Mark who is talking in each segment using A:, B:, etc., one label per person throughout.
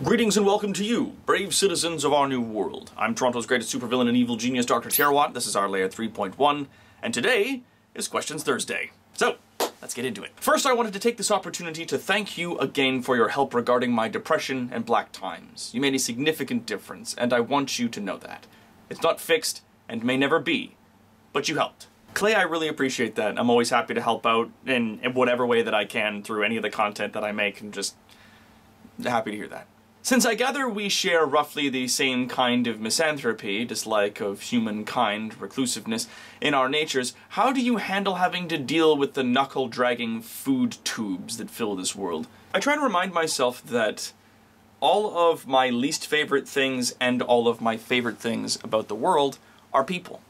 A: Greetings and welcome to you, brave citizens of our new world. I'm Toronto's greatest supervillain and evil genius, Dr. Terawatt. This is our layer 3.1, and today is Questions Thursday. So, let's get into it. First, I wanted to take this opportunity to thank you again for your help regarding my depression and black times. You made a significant difference, and I want you to know that. It's not fixed, and may never be, but you helped. Clay, I really appreciate that. I'm always happy to help out in whatever way that I can through any of the content that I make, and just happy to hear that. Since I gather we share roughly the same kind of misanthropy, dislike of humankind, reclusiveness, in our natures, how do you handle having to deal with the knuckle-dragging food tubes that fill this world? I try to remind myself that all of my least favorite things and all of my favorite things about the world are people.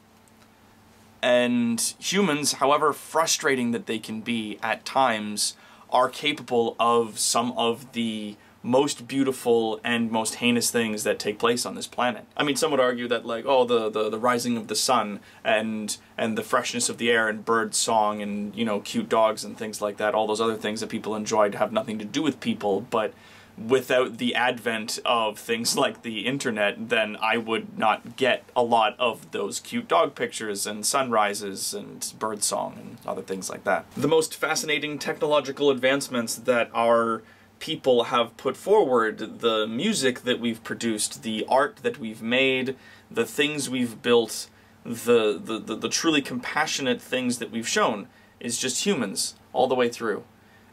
A: And humans, however frustrating that they can be at times, are capable of some of the most beautiful and most heinous things that take place on this planet. I mean, some would argue that, like, oh, the rising of the sun and the freshness of the air and bird song and, you know, cute dogs and things like that, all those other things that people enjoyed have nothing to do with people, but without the advent of things like the internet, then I would not get a lot of those cute dog pictures and sunrises and bird song and other things like that. The most fascinating technological advancements that our people have put forward, the music that we've produced, the art that we've made, the things we've built, the truly compassionate things that we've shown, is just humans all the way through.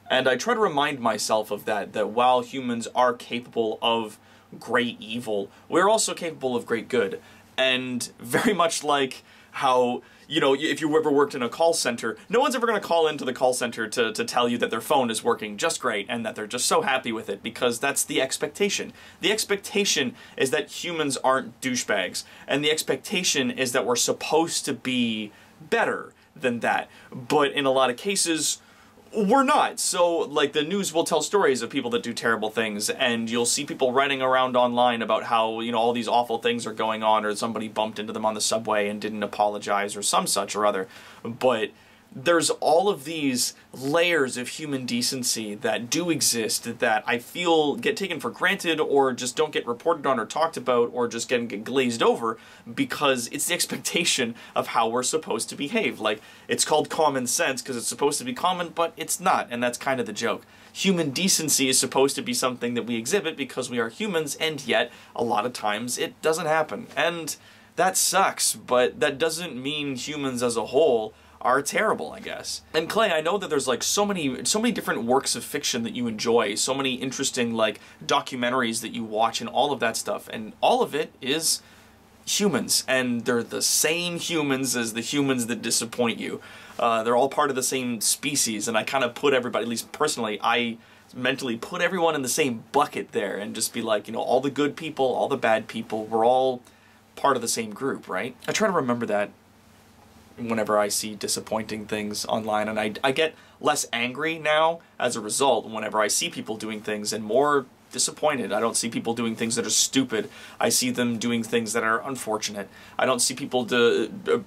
A: And I try to remind myself of that while humans are capable of great evil, we're also capable of great good. And very much like how, you know, if you ever worked in a call center, no one's ever going to call into the call center to tell you that their phone is working just great and that they're just so happy with it, because that's the expectation. The expectation is that humans aren't douchebags, and the expectation is that we're supposed to be better than that. But in a lot of cases, we're not. So, like, the news will tell stories of people that do terrible things, and you'll see people writing around online about how, you know, all these awful things are going on, or somebody bumped into them on the subway and didn't apologize, or some such or other. But there's all of these layers of human decency that do exist that I feel get taken for granted, or just don't get reported on or talked about, or just get glazed over, because it's the expectation of how we're supposed to behave. Like, it's called common sense because it's supposed to be common, but it's not, and that's kind of the joke. Human decency is supposed to be something that we exhibit because we are humans, and yet, a lot of times, it doesn't happen. And that sucks, but that doesn't mean humans as a whole are terrible, I guess. And Clay, I know that there's like so many different works of fiction that you enjoy, so many interesting like documentaries that you watch and all of that stuff, and all of it is humans, and they're the same humans as the humans that disappoint you. They're all part of the same species, and I kind of put everybody, at least personally, I mentally put everyone in the same bucket there and just be like, you know, all the good people, all the bad people, we're all part of the same group, right? I try to remember that whenever I see disappointing things online, and I get less angry now as a result whenever I see people doing things, and more disappointed. I don't see people doing things that are stupid. I see them doing things that are unfortunate. I don't see people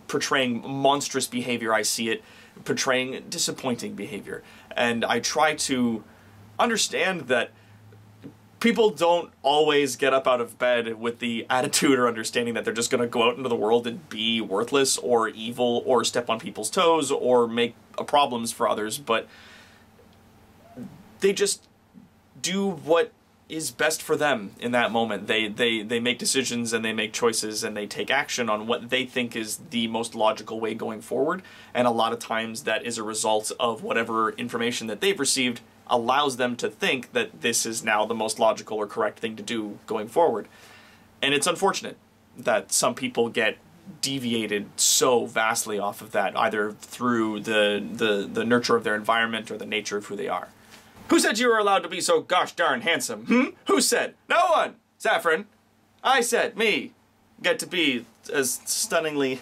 A: portraying monstrous behavior. I see it portraying disappointing behavior. And I try to understand that people don't always get up out of bed with the attitude or understanding that they're just going to go out into the world and be worthless or evil or step on people's toes or make problems for others, but they just do what is best for them in that moment. They make decisions and they make choices and they take action on what they think is the most logical way going forward, and a lot of times that is a result of whatever information that they've received allows them to think that this is now the most logical or correct thing to do going forward. And it's unfortunate that some people get deviated so vastly off of that, either through the nurture of their environment or the nature of who they are. Who said you were allowed to be so gosh darn handsome? Who said? No one! Saffron. I said, me, get to be as stunningly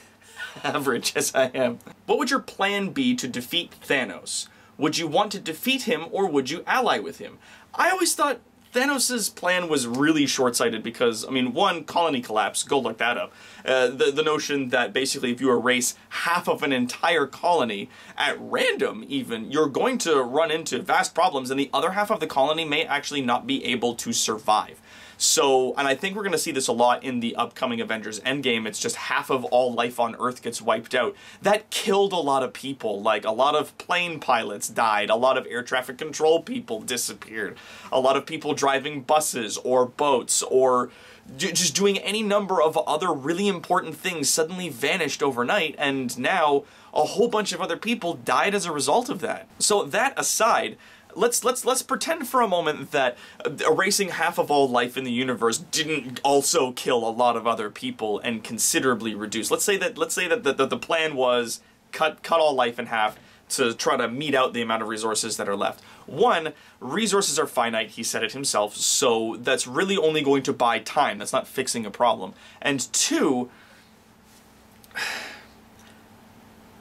A: average as I am. What would your plan be to defeat Thanos? Would you want to defeat him, or would you ally with him? I always thought Thanos' plan was really short-sighted because, I mean, one, colony collapse, go look that up. The notion that basically if you erase half of an entire colony at random even, you're going to run into vast problems and the other half of the colony may actually not be able to survive. So, and I think we're going to see this a lot in the upcoming Avengers Endgame, it's just half of all life on Earth gets wiped out. That killed a lot of people, like a lot of plane pilots died, a lot of air traffic control people disappeared, a lot of people driving buses or boats or just doing any number of other really important things suddenly vanished overnight, and now a whole bunch of other people died as a result of that. So that aside, let's pretend for a moment that erasing half of all life in the universe didn't also kill a lot of other people and considerably reduce. Let's say that the plan was cut all life in half to try to mete out the amount of resources that are left. One, resources are finite, he said it himself, so that's really only going to buy time. That's not fixing a problem. And two,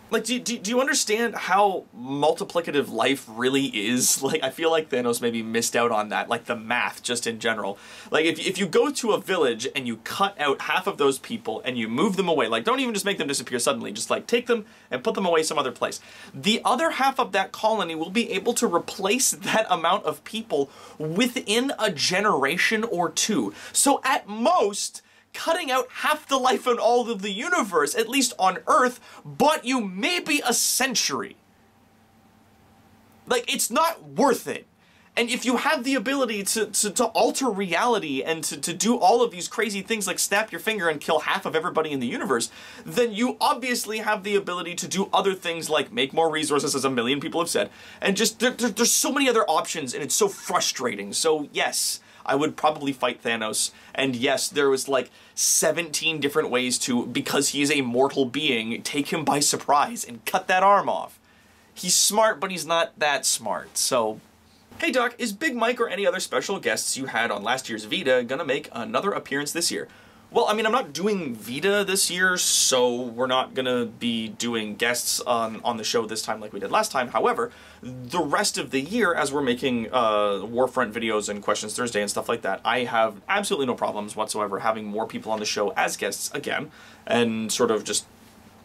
A: like, do you understand how multiplicative life really is? Like, I feel like Thanos maybe missed out on that, like the math just in general. Like, if you go to a village and you cut out half of those people and you move them away, like, don't even just make them disappear suddenly, just like take them and put them away some other place. The other half of that colony will be able to replace that amount of people within a generation or two. So at most, cutting out half the life in all of the universe, at least on Earth, but you maybe a century. Like, it's not worth it. And if you have the ability to alter reality and to do all of these crazy things like snap your finger and kill half of everybody in the universe, then you obviously have the ability to do other things like make more resources, as a million people have said, and just, there's so many other options and it's so frustrating. So yes, I would probably fight Thanos, and yes, there was like 17 different ways to, because he is a mortal being, take him by surprise and cut that arm off. He's smart, but he's not that smart, so... Hey Doc, is Big Mike or any other special guests you had on last year's Vita gonna make another appearance this year? Well, I mean, I'm not doing Vita this year, so we're not gonna be doing guests on the show this time like we did last time. However, the rest of the year, as we're making Warfront videos and Questions Thursday and stuff like that, I have absolutely no problems whatsoever having more people on the show as guests again, and sort of just,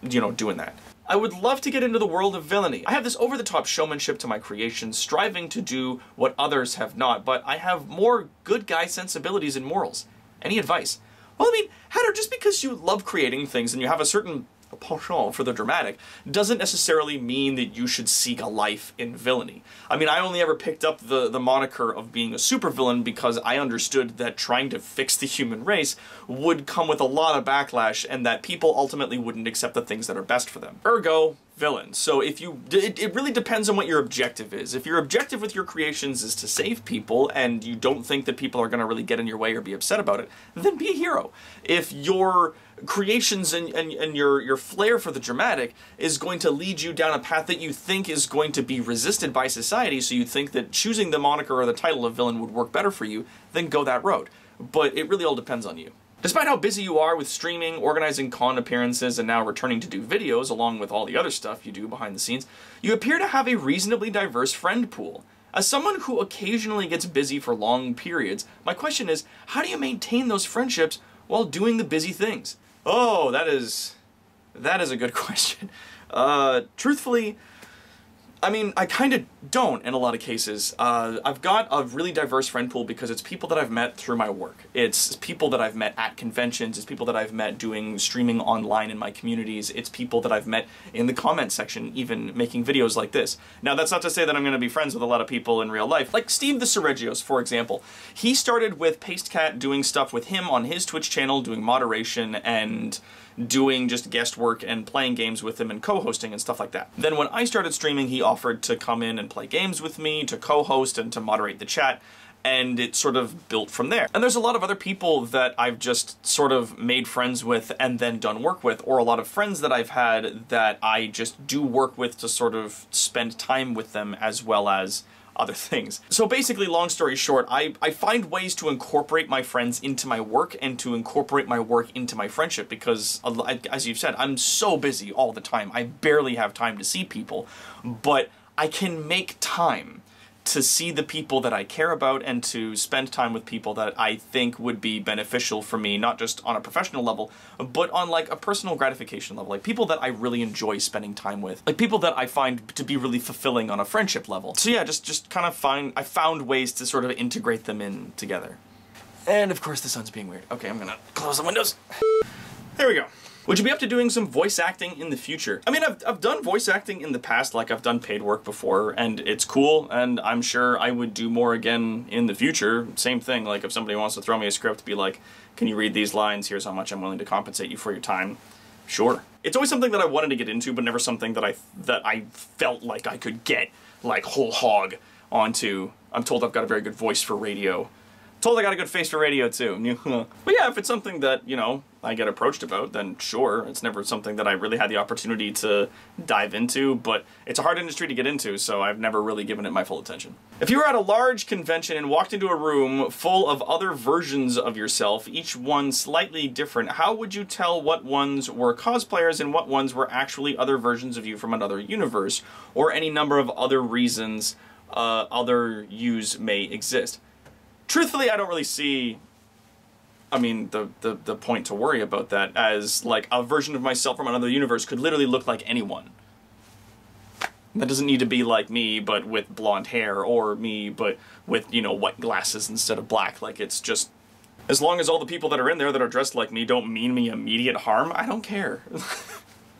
A: you know, doing that. I would love to get into the world of Villainy. I have this over-the-top showmanship to my creations, striving to do what others have not, but I have more good guy sensibilities and morals. Any advice? Well, I mean, Hatter, just because you love creating things and you have a certain penchant for the dramatic doesn't necessarily mean that you should seek a life in villainy. I mean, I only ever picked up the moniker of being a supervillain because I understood that trying to fix the human race would come with a lot of backlash and that people ultimately wouldn't accept the things that are best for them. Ergo, villain. So if you, it really depends on what your objective is. If your objective with your creations is to save people and you don't think that people are going to really get in your way or be upset about it, then be a hero. If your creations and your flair for the dramatic is going to lead you down a path that you think is going to be resisted by society, so you think that choosing the moniker or the title of villain would work better for you, then go that road. But it really all depends on you. Despite how busy you are with streaming, organizing con appearances, and now returning to do videos along with all the other stuff you do behind the scenes, you appear to have a reasonably diverse friend pool. As someone who occasionally gets busy for long periods, my question is, how do you maintain those friendships while doing the busy things? Oh, that is a good question. Truthfully, I mean, I kind of don't in a lot of cases. I've got a really diverse friend pool because it's people that I've met through my work. It's people that I've met at conventions. It's people that I've met doing streaming online in my communities. It's people that I've met in the comment section, even making videos like this. Now, that's not to say that I'm going to be friends with a lot of people in real life. Like Steve the Ceregios, for example. He started with Pastecat doing stuff with him on his Twitch channel, doing moderation and doing just guest work and playing games with him and co-hosting and stuff like that. Then when I started streaming, he offered to come in and play games with me, to co-host and to moderate the chat, and it sort of built from there. And there's a lot of other people that I've just sort of made friends with and then done work with, or a lot of friends that I've had that I just do work with to sort of spend time with them as well as other things. So basically, long story short, I find ways to incorporate my friends into my work and to incorporate my work into my friendship because, as you've said, I'm so busy all the time. I barely have time to see people, but I can make time to see the people that I care about and to spend time with people that I think would be beneficial for me, not just on a professional level, but on like a personal gratification level, like people that I really enjoy spending time with, like people that I find to be really fulfilling on a friendship level. So yeah, just kind of I found ways to sort of integrate them in together. And of course the sun's being weird. Okay, I'm gonna close the windows. There we go. Would you be up to doing some voice acting in the future? I mean, I've done voice acting in the past, like I've done paid work before, and it's cool, and I'm sure I would do more again in the future. Same thing, like if somebody wants to throw me a script, be like, can you read these lines? Here's how much I'm willing to compensate you for your time. Sure. It's always something that I wanted to get into, but never something that I felt like I could get, like, whole hog onto. I'm told I've got a very good voice for radio. Told I got a good face for radio too. But yeah, if it's something that, you know, I get approached about, then sure. It's never something that I really had the opportunity to dive into, but it's a hard industry to get into, so I've never really given it my full attention. If you were at a large convention and walked into a room full of other versions of yourself, each one slightly different, how would you tell what ones were cosplayers and what ones were actually other versions of you from another universe, or any number of other reasons other yous may exist? Truthfully, I don't really see, I mean, the point to worry about that, as, like, a version of myself from another universe could literally look like anyone. That doesn't need to be like me, but with blonde hair, or me, but with, you know, white glasses instead of black. Like, it's just, as long as all the people that are in there that are dressed like me don't mean me immediate harm, I don't care.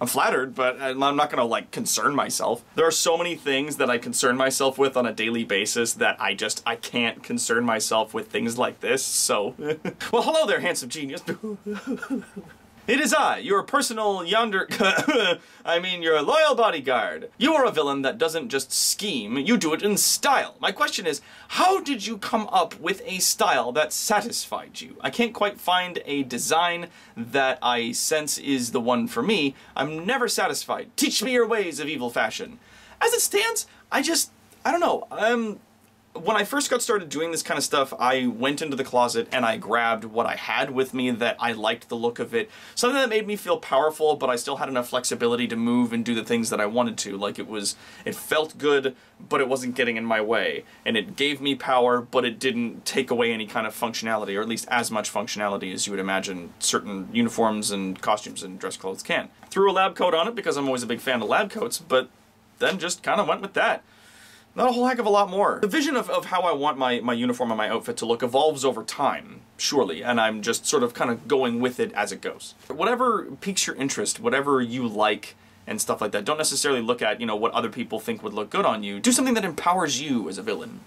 A: I'm flattered, but I'm not gonna, like, concern myself. There are so many things that I concern myself with on a daily basis that I can't concern myself with things like this, so... Well, hello there, handsome genius. It is I, your personal your loyal bodyguard. You are a villain that doesn't just scheme, you do it in style. My question is, how did you come up with a style that satisfied you? I can't quite find a design that I sense is the one for me. I'm never satisfied. Teach me your ways of evil fashion. As it stands, I don't know. When I first got started doing this kind of stuff, I went into the closet and I grabbed what I had with me that I liked the look of it. Something that made me feel powerful, but I still had enough flexibility to move and do the things that I wanted to. Like, it felt good, but it wasn't getting in my way. And it gave me power, but it didn't take away any kind of functionality, or at least as much functionality as you would imagine certain uniforms and costumes and dress clothes can. Threw a lab coat on it because I'm always a big fan of lab coats, but then just kind of went with that. Not a whole heck of a lot more. The vision of how I want my uniform and my outfit to look evolves over time, surely, and I'm just sort of kind of going with it as it goes. Whatever piques your interest, whatever you like and stuff like that, don't necessarily look at, you know, what other people think would look good on you. Do something that empowers you as a villain.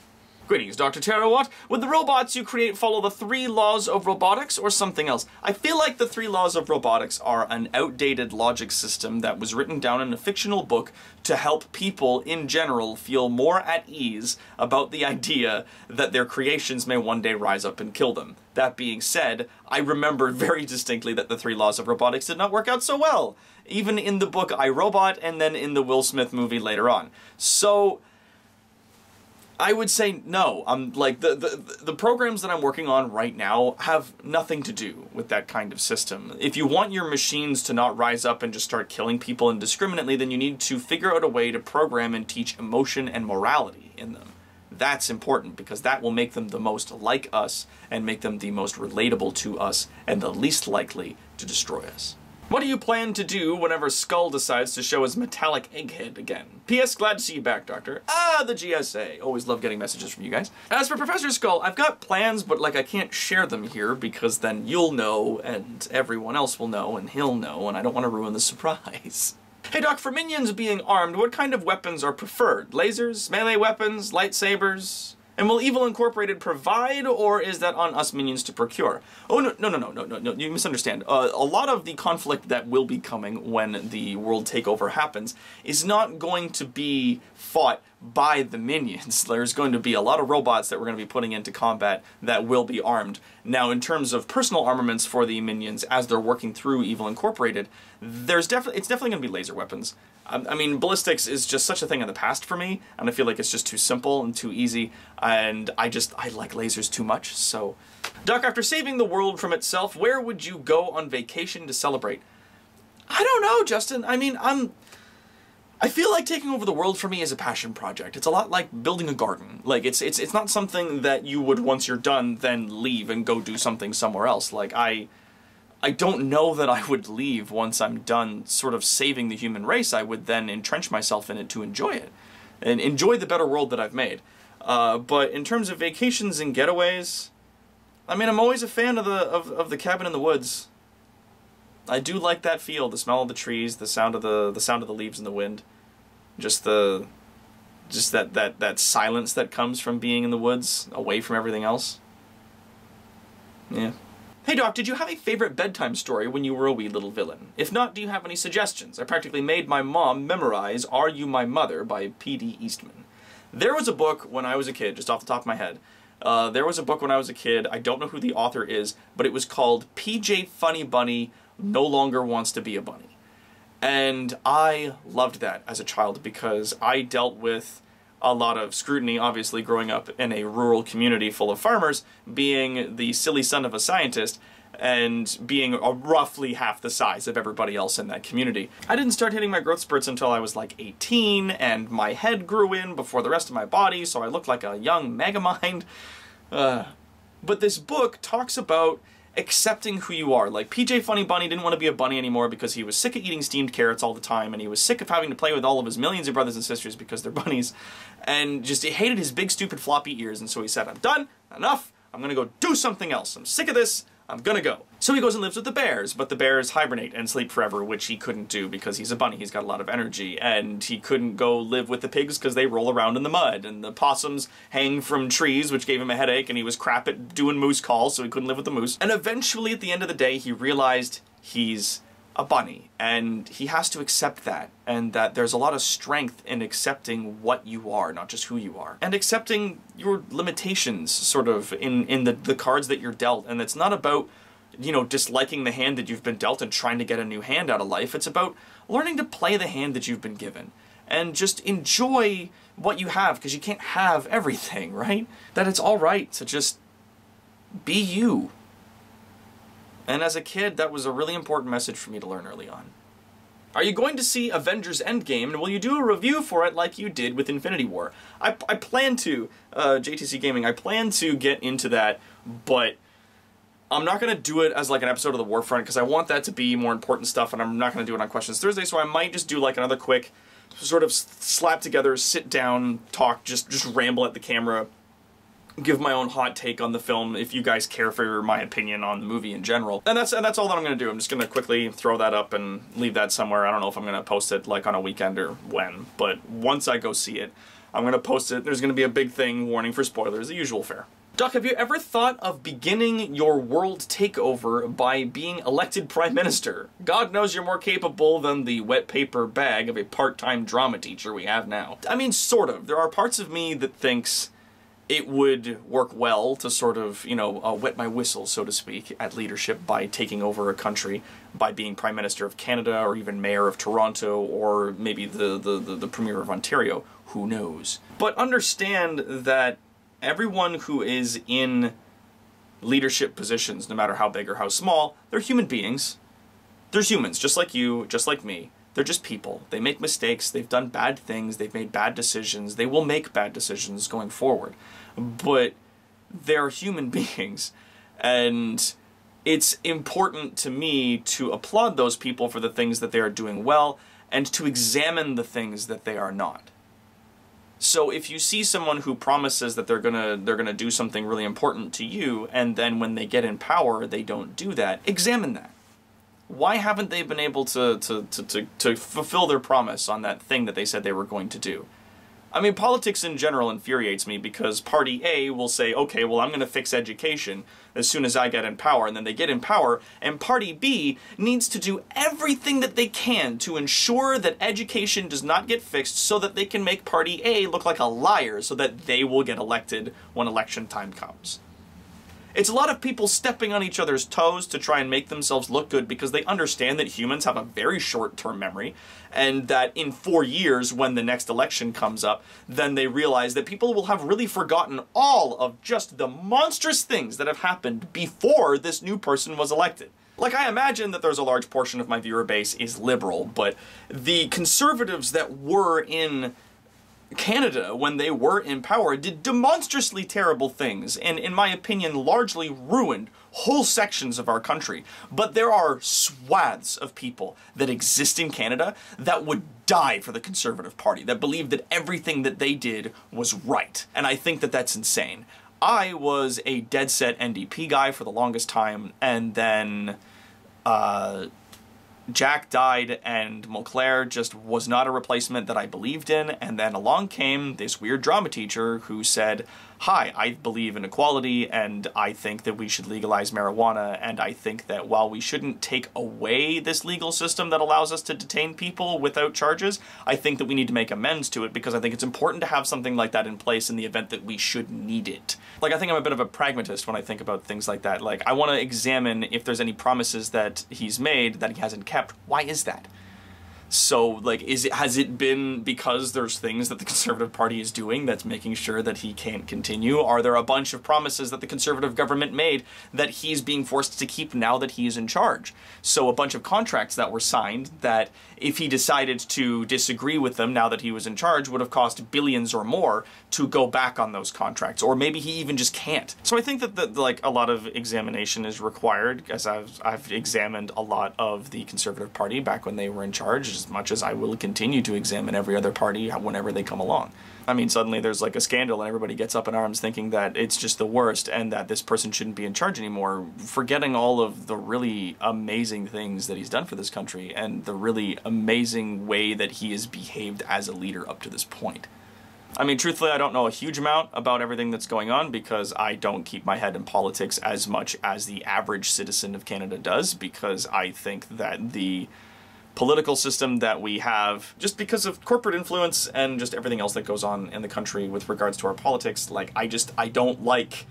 A: Greetings, Dr. Terawatt. Would the robots you create follow the 3 laws of robotics or something else? I feel like the 3 laws of robotics are an outdated logic system that was written down in a fictional book to help people in general feel more at ease about the idea that their creations may one day rise up and kill them. That being said, I remember very distinctly that the 3 laws of robotics did not work out so well, even in the book I, Robot and then in the Will Smith movie later on. So I would say no. Like, the programs that I'm working on right now have nothing to do with that kind of system. If you want your machines to not rise up and just start killing people indiscriminately, then you need to figure out a way to program and teach emotion and morality in them. That's important, because that will make them the most like us and make them the most relatable to us and the least likely to destroy us. What do you plan to do whenever Skull decides to show his metallic egghead again? P.S. Glad to see you back, Doctor. Ah, the GSA. Always love getting messages from you guys. As for Professor Skull, I've got plans, but, like, I can't share them here because then you'll know, and everyone else will know, and he'll know, and I don't want to ruin the surprise. Hey Doc, for minions being armed, what kind of weapons are preferred? Lasers, melee weapons, lightsabers? And will Evil Incorporated provide, or is that on us minions to procure? Oh, no, you misunderstand. A lot of the conflict that will be coming when the world takeover happens is not going to be fought by the minions. There's going to be a lot of robots that we're going to be putting into combat that will be armed. Now, in terms of personal armaments for the minions as they're working through Evil Incorporated, it's definitely going to be laser weapons. I mean, ballistics is just such a thing in the past for me, and I feel like it's just too simple and too easy, and I like lasers too much, so... Doc, after saving the world from itself, where would you go on vacation to celebrate? I don't know, Justin. I mean, I I feel like taking over the world for me is a passion project. It's a lot like building a garden. Like, it's not something that you would, once you're done, then leave and go do something somewhere else. Like, I don't know that I would leave once I'm done sort of saving the human race. I would then entrench myself in it to enjoy it. And enjoy the better world that I've made. But in terms of vacations and getaways, I mean, I'm always a fan of the cabin in the woods. I do like that feel, the smell of the trees, the sound of the leaves in the wind, just that silence that comes from being in the woods, away from everything else. Yeah. Hey Doc, did you have a favorite bedtime story when you were a wee little villain? If not, do you have any suggestions? I practically made my mom memorize Are You My Mother by P.D. Eastman. There was a book when I was a kid, just off the top of my head. There was a book when I was a kid, I don't know who the author is, but it was called P.J. Funny Bunny No Longer Wants to Be a Bunny. And I loved that as a child because I dealt with a lot of scrutiny, obviously, growing up in a rural community full of farmers, being the silly son of a scientist, and being roughly half the size of everybody else in that community. I didn't start hitting my growth spurts until I was like 18, and my head grew in before the rest of my body, so I looked like a young megamind. But this book talks about accepting who you are. Like, PJ Funny Bunny didn't want to be a bunny anymore because he was sick of eating steamed carrots all the time, and he was sick of having to play with all of his millions of brothers and sisters because they're bunnies, and just he hated his big stupid floppy ears, and so he said, I'm done, enough, I'm gonna go do something else, I'm sick of this, I'm gonna go. So he goes and lives with the bears, but the bears hibernate and sleep forever, which he couldn't do because he's a bunny, he's got a lot of energy, and he couldn't go live with the pigs because they roll around in the mud, and the possums hang from trees, which gave him a headache, and he was crap at doing moose calls, so he couldn't live with the moose. And eventually, at the end of the day, he realized he's a bunny, and he has to accept that, and that there's a lot of strength in accepting what you are, not just who you are, and accepting your limitations, sort of, in the cards that you're dealt. And it's not about, you know, disliking the hand that you've been dealt and trying to get a new hand out of life. It's about learning to play the hand that you've been given, and just enjoy what you have, because you can't have everything, right? That it's alright to just be you. And as a kid, that was a really important message for me to learn early on. Are you going to see Avengers Endgame, and will you do a review for it like you did with Infinity War? I plan to, JTC Gaming, I plan to get into that, but I'm not going to do it as like an episode of the Warfront, because I want that to be more important stuff, and I'm not going to do it on Questions Thursday, so I might just do like another quick, sort of slap together, sit down, talk, just ramble at the camera, give my own hot take on the film if you guys care for my opinion on the movie in general. And that's all that I'm going to do. I'm just going to quickly throw that up and leave that somewhere. I don't know if I'm going to post it like on a weekend or when, but once I go see it, I'm going to post it. There's going to be a big thing, warning for spoilers, the usual fare. Doc, have you ever thought of beginning your world takeover by being elected Prime Minister? God knows you're more capable than the wet paper bag of a part-time drama teacher we have now. I mean, sort of. There are parts of me that thinks it would work well to sort of, you know, wet my whistle, so to speak, at leadership by taking over a country, by being Prime Minister of Canada, or even Mayor of Toronto, or maybe the Premier of Ontario. Who knows? But understand that everyone who is in leadership positions, no matter how big or how small, they're human beings. They're humans, just like you, just like me. They're just people. They make mistakes, they've done bad things, they've made bad decisions, they will make bad decisions going forward. But they're human beings, and it's important to me to applaud those people for the things that they are doing well, and to examine the things that they are not. So if you see someone who promises that they're gonna do something really important to you, and then when they get in power they don't do that, examine that. Why haven't they been able to fulfill their promise on that thing that they said they were going to do? I mean, politics in general infuriates me because Party A will say, okay, well, I'm going to fix education as soon as I get in power, and then they get in power, and Party B needs to do everything that they can to ensure that education does not get fixed so that they can make Party A look like a liar so that they will get elected when election time comes. It's a lot of people stepping on each other's toes to try and make themselves look good because they understand that humans have a very short-term memory, and that in 4 years, when the next election comes up, then they realize that people will have really forgotten all of just the monstrous things that have happened before this new person was elected. Like, I imagine that there's a large portion of my viewer base is liberal, but the conservatives that were in Canada, when they were in power, did demonstrously terrible things, and in my opinion, largely ruined whole sections of our country. But there are swaths of people that exist in Canada that would die for the Conservative Party, that believe that everything that they did was right. And I think that that's insane. I was a dead-set NDP guy for the longest time, and then Jack died, and Mulclair just was not a replacement that I believed in, and then along came this weird drama teacher who said, hi, I believe in equality, and I think that we should legalize marijuana, and I think that while we shouldn't take away this legal system that allows us to detain people without charges, I think that we need to make amends to it, because I think it's important to have something like that in place in the event that we should need it. Like, I think I'm a bit of a pragmatist when I think about things like that. Like, I want to examine if there's any promises that he's made that he hasn't kept. Why is that? So, like, has it been because there's things that the Conservative Party is doing that's making sure that he can't continue? Are there a bunch of promises that the Conservative government made that he's being forced to keep now that he's in charge? So a bunch of contracts that were signed that, if he decided to disagree with them now that he was in charge, would have cost billions or more to go back on those contracts. Or maybe he even just can't. So I think that like, a lot of examination is required, as I've examined a lot of the Conservative Party back when they were in charge, as much as I will continue to examine every other party whenever they come along. I mean, suddenly there's like a scandal and everybody gets up in arms thinking that it's just the worst and that this person shouldn't be in charge anymore, forgetting all of the really amazing things that he's done for this country and the really amazing way that he has behaved as a leader up to this point. I mean, truthfully, I don't know a huge amount about everything that's going on because I don't keep my head in politics as much as the average citizen of Canada does, because I think that the political system that we have, just because of corporate influence and just everything else that goes on in the country with regards to our politics, like, I don't like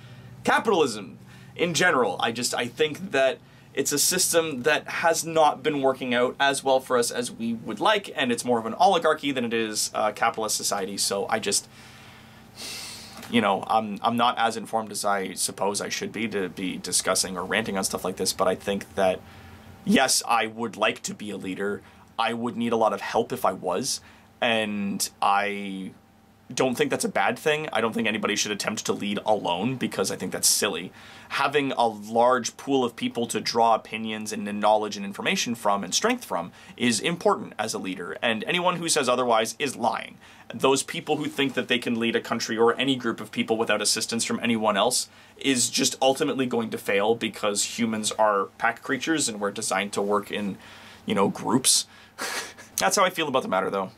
A: capitalism in general. I think that it's a system that has not been working out as well for us as we would like, and it's more of an oligarchy than it is a capitalist society, so you know, I'm not as informed as I suppose I should be to be discussing or ranting on stuff like this, but I think that yes, I would like to be a leader. I would need a lot of help if I was, and I don't think that's a bad thing. I don't think anybody should attempt to lead alone, because I think that's silly. Having a large pool of people to draw opinions and knowledge and information from and strength from is important as a leader, and anyone who says otherwise is lying. Those people who think that they can lead a country or any group of people without assistance from anyone else is just ultimately going to fail, because humans are pack creatures and we're designed to work in, you know, groups. That's how I feel about the matter, though.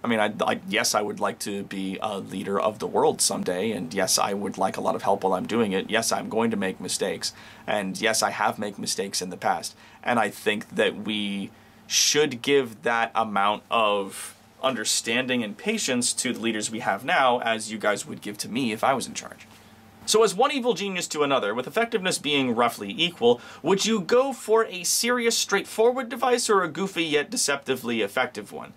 A: I mean, yes, I would like to be a leader of the world someday, and yes, I would like a lot of help while I'm doing it. Yes, I'm going to make mistakes, and yes, I have made mistakes in the past, and I think that we should give that amount of understanding and patience to the leaders we have now as you guys would give to me if I was in charge. So as one evil genius to another, with effectiveness being roughly equal, would you go for a serious, straightforward device or a goofy yet deceptively effective one?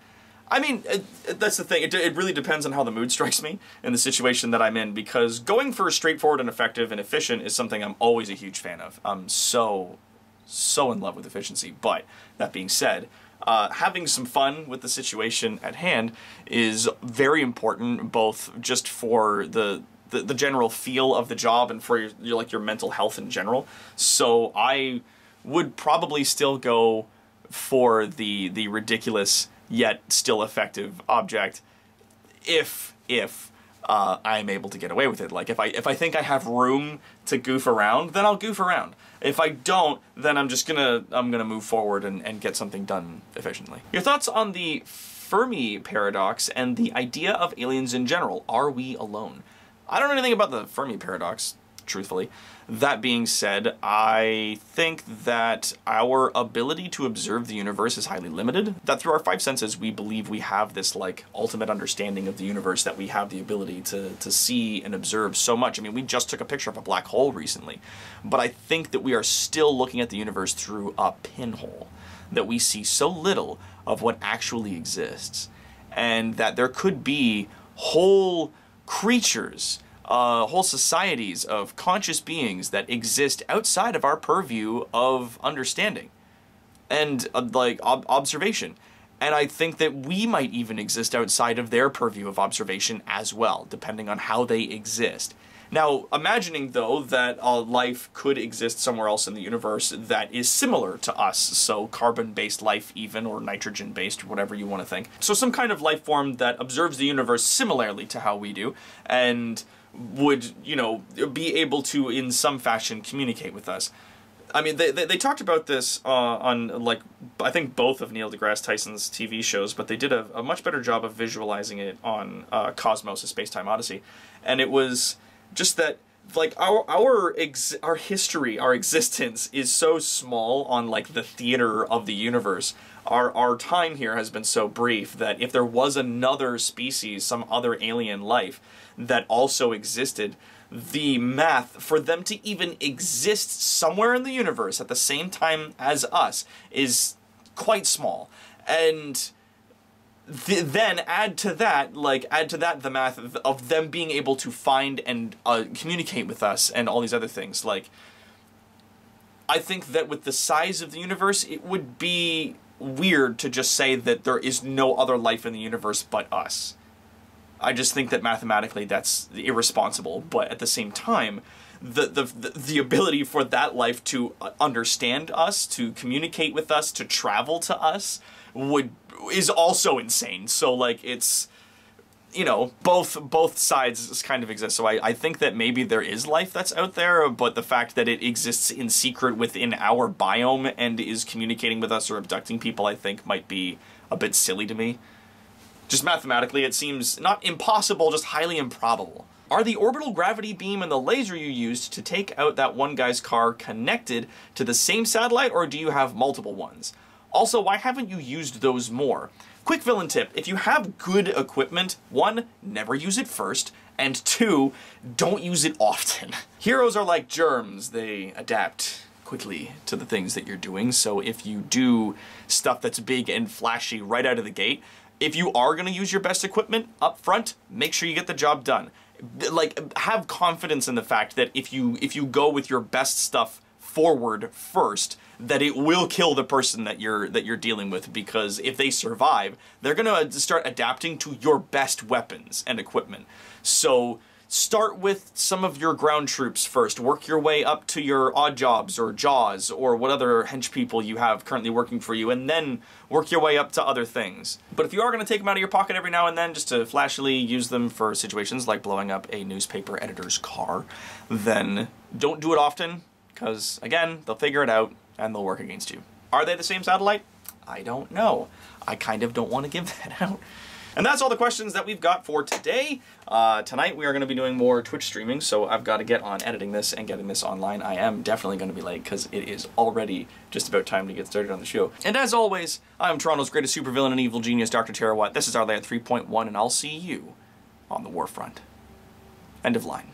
A: I mean, that's the thing. It really depends on how the mood strikes me and the situation that I'm in, because going for straightforward and effective and efficient is something I'm always a huge fan of. I'm so in love with efficiency. But that being said, having some fun with the situation at hand is very important, both just for the general feel of the job and for your mental health in general. So I would probably still go for the ridiculous yet still effective object if I'm able to get away with it. Like, if I think I have room to goof around, then I'll goof around. If I don't, then I'm gonna move forward and get something done efficiently. Your thoughts on the Fermi paradox and the idea of aliens in general? Are we alone? I don't know anything about the Fermi paradox, truthfully. That being said, I think that our ability to observe the universe is highly limited. That through our five senses, we believe we have this, like, ultimate understanding of the universe, that we have the ability to see and observe so much. I mean, we just took a picture of a black hole recently, but I think that we are still looking at the universe through a pinhole, that we see so little of what actually exists, and that there could be whole creatures whole societies of conscious beings that exist outside of our purview of understanding and like observation. And I think that we might even exist outside of their purview of observation as well, depending on how they exist. Now, imagining, though, that life could exist somewhere else in the universe that is similar to us, so carbon-based life even, or nitrogen-based, or whatever you want to think. So some kind of life form that observes the universe similarly to how we do, and would, you know, be able to, in some fashion, communicate with us. I mean, they talked about this on, like, I think both of Neil deGrasse Tyson's TV shows, but they did a much better job of visualizing it on Cosmos, A Space-Time Odyssey. And it was just that, like, our history, our existence is so small on, like, the theater of the universe. Our time here has been so brief that if there was another species, some other alien life that also existed, the math for them to even exist somewhere in the universe at the same time as us is quite small. And then add to that the math of them being able to find and communicate with us and all these other things. Like, I think that with the size of the universe, it would be weird to just say that there is no other life in the universe but us. I just think that mathematically that's irresponsible, but at the same time, the ability for that life to understand us, to communicate with us, to travel to us, is also insane. So, like, it's, you know, both sides kind of exist. So I think that maybe there is life that's out there, but the fact that it exists in secret within our biome and is communicating with us or abducting people, I think might be a bit silly to me. Just mathematically, it seems not impossible, just highly improbable. Are the orbital gravity beam and the laser you used to take out that one guy's car connected to the same satellite, or do you have multiple ones? Also, why haven't you used those more? Quick villain tip, if you have good equipment, 1, never use it first, and 2, don't use it often. Heroes are like germs, they adapt quickly to the things that you're doing, so if you do stuff that's big and flashy right out of the gate, if you are going to use your best equipment up front, make sure you get the job done. Like, have confidence in the fact that if you go with your best stuff forward first, that it will kill the person that you're dealing with, because if they survive, they're going to start adapting to your best weapons and equipment. So start with some of your ground troops first. Work your way up to your odd jobs or jaws or what other hench people you have currently working for you, and then work your way up to other things. But if you are going to take them out of your pocket every now and then just to flashily use them for situations like blowing up a newspaper editor's car, then don't do it often, because, again, they'll figure it out and they'll work against you. Are they the same satellite? I don't know. I kind of don't want to give that out. And that's all the questions that we've got for today. Tonight we are going to be doing more Twitch streaming, so I've got to get on editing this and getting this online. I am definitely going to be late because it is already just about time to get started on the show. And as always, I'm Toronto's greatest supervillain and evil genius, Dr. Terawatt. This is our Layer 3.1, and I'll see you on the warfront. End of line.